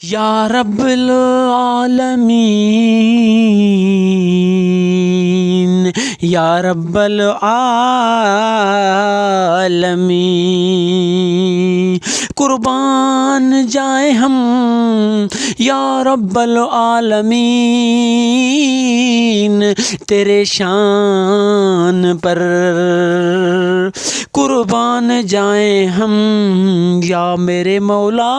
یا رب العالمین یا رب العالمین قربان جائیں ہم یا رب العالمین تیرے شان پر، قربان جائیں ہم یا میرے مولا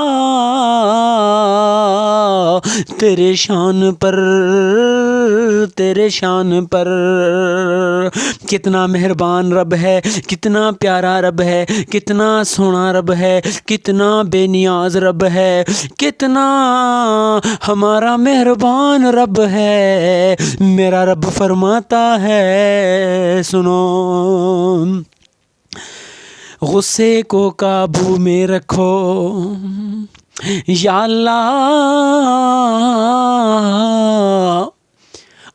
تیرے شان پر، تیرے شان پر۔ کتنا مہربان رب ہے، کتنا پیارا رب ہے، کتنا سونا رب ہے، کتنا بے نیاز رب ہے، کتنا ہمارا مہربان رب ہے۔ میرا رب فرماتا ہے سنو، غصے کو قابو میں رکھو یا اللہ۔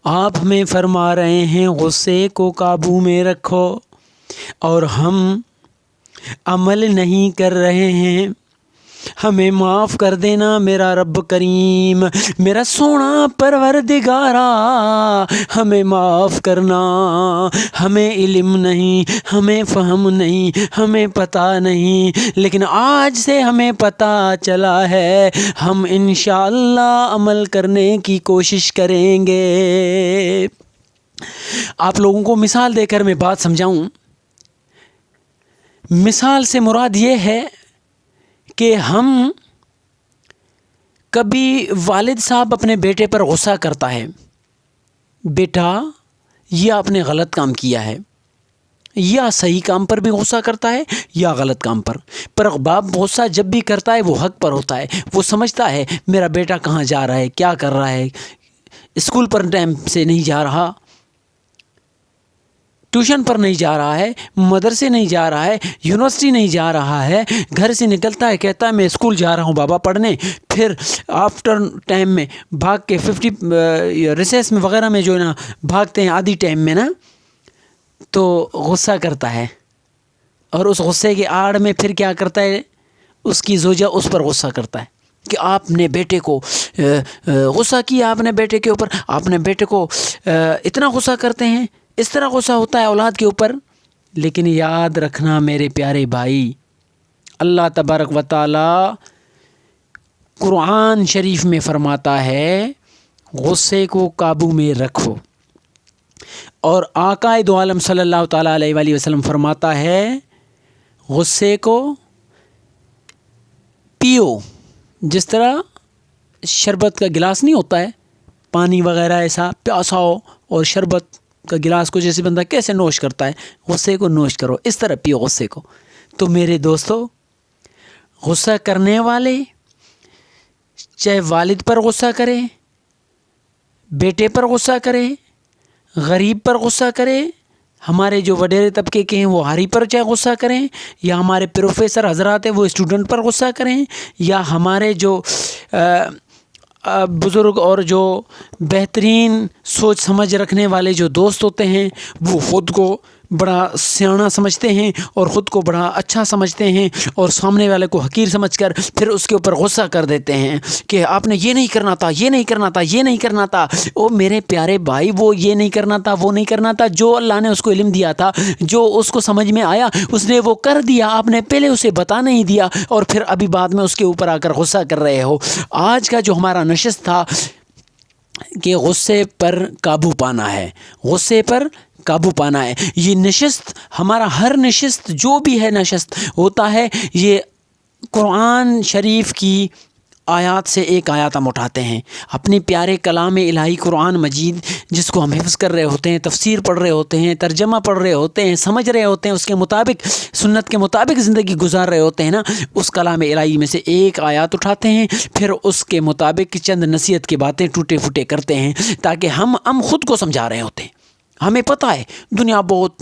آپ ہمیں فرما رہے ہیں غصے کو قابو میں رکھو، اور ہم عمل نہیں کر رہے ہیں، ہمیں معاف کر دینا میرا رب کریم، میرا سونا پروردگارا، ہمیں معاف کرنا۔ ہمیں علم نہیں، ہمیں فہم نہیں، ہمیں پتہ نہیں، لیکن آج سے ہمیں پتہ چلا ہے، ہم انشاءاللہ عمل کرنے کی کوشش کریں گے۔ آپ لوگوں کو مثال دے کر میں بات سمجھاؤں۔ مثال سے مراد یہ ہے کہ ہم کبھی والد صاحب اپنے بیٹے پر غصہ کرتا ہے، بیٹا یہ آپ نے غلط کام کیا ہے، یا صحیح کام پر بھی غصہ کرتا ہے یا غلط کام پر باپ غصہ جب بھی کرتا ہے وہ حق پر ہوتا ہے۔ وہ سمجھتا ہے میرا بیٹا کہاں جا رہا ہے، کیا کر رہا ہے، اسکول پر ٹائم سے نہیں جا رہا، ٹیوشن پر نہیں جا رہا ہے، مدرسے نہیں جا رہا ہے، یونیورسٹی نہیں جا رہا ہے، گھر سے نکلتا ہے کہتا ہے میں اسکول جا رہا ہوں بابا پڑھنے، پھر آفٹر ٹائم میں بھاگ کے 50 ریسیس میں وغیرہ میں جو ہے نا بھاگتے ہیں آدھی ٹائم میں نا، تو غصہ کرتا ہے، اور اس غصے کے آڑ میں پھر کیا کرتا ہے، اس کی زوجہ اس پر غصہ کرتا ہے کہ آپ نے بیٹے کو غصہ کیا، آپ نے بیٹے کے اوپر، آپ نے بیٹے کو اتنا غصہ کرتے ہیں، اس طرح غصہ ہوتا ہے اولاد کے اوپر۔ لیکن یاد رکھنا میرے پیارے بھائی، اللہ تبارک و تعالی قرآن شریف میں فرماتا ہے غصے کو قابو میں رکھو، اور آقا دو عالم صلی اللہ تعالیٰ علیہ وآلہ وسلم فرماتا ہے غصے کو پیو، جس طرح شربت کا گلاس نہیں ہوتا ہے، پانی وغیرہ ایسا پیاسا ہو اور شربت کا گلاس کو جیسے بندہ کیسے نوش کرتا ہے، غصے کو نوش کرو، اس طرح پیو غصے کو۔ تو میرے دوستو، غصہ کرنے والے چاہے والد پر غصہ کرے، بیٹے پر غصہ کرے، غریب پر غصہ کرے، ہمارے جو وڈیرے طبقے کے ہیں وہ ہاری پر چاہے غصہ کریں، یا ہمارے پروفیسر حضرات ہیں وہ اسٹوڈنٹ پر غصہ کریں، یا ہمارے جو بزرگ اور جو بہترین سوچ سمجھ رکھنے والے جو دوست ہوتے ہیں وہ خود کو بڑا سیاںا سمجھتے ہیں اور خود کو بڑا اچھا سمجھتے ہیں، اور سامنے والے کو حقیر سمجھ کر پھر اس کے اوپر غصہ کر دیتے ہیں کہ آپ نے یہ نہیں کرنا تھا، یہ نہیں کرنا تھا، یہ نہیں کرنا تھا۔ او میرے پیارے بھائی، وہ یہ نہیں کرنا تھا، وہ نہیں کرنا تھا، جو اللہ نے اس کو علم دیا تھا، جو اس کو سمجھ میں آیا اس نے وہ کر دیا، آپ نے پہلے اسے بتا نہیں دیا، اور پھر ابھی بعد میں اس کے اوپر آ کر غصہ کر رہے ہو۔ آج کا جو ہمارا نشست تھا کہ غصے پر قابو پانا ہے، غصے پر قابو پانا ہے۔ یہ نشست، ہمارا ہر نشست جو بھی ہے نشست ہوتا ہے، یہ قرآن شریف کی آیات سے ایک آیات ہم اٹھاتے ہیں، اپنے پیارے کلام الہی قرآن مجید جس کو ہم حفظ کر رہے ہوتے ہیں، تفسیر پڑھ رہے ہوتے ہیں، ترجمہ پڑھ رہے ہوتے ہیں، سمجھ رہے ہوتے ہیں، اس کے مطابق سنت کے مطابق زندگی گزار رہے ہوتے ہیں نا، اس کلام الہی میں سے ایک آیات اٹھاتے ہیں، پھر اس کے مطابق چند نصیحت کی باتیں ٹوٹے پھوٹے کرتے ہیں، تاکہ ہم خود کو سمجھا رہے ہوتے ہیں۔ ہمیں پتہ ہے دنیا بہت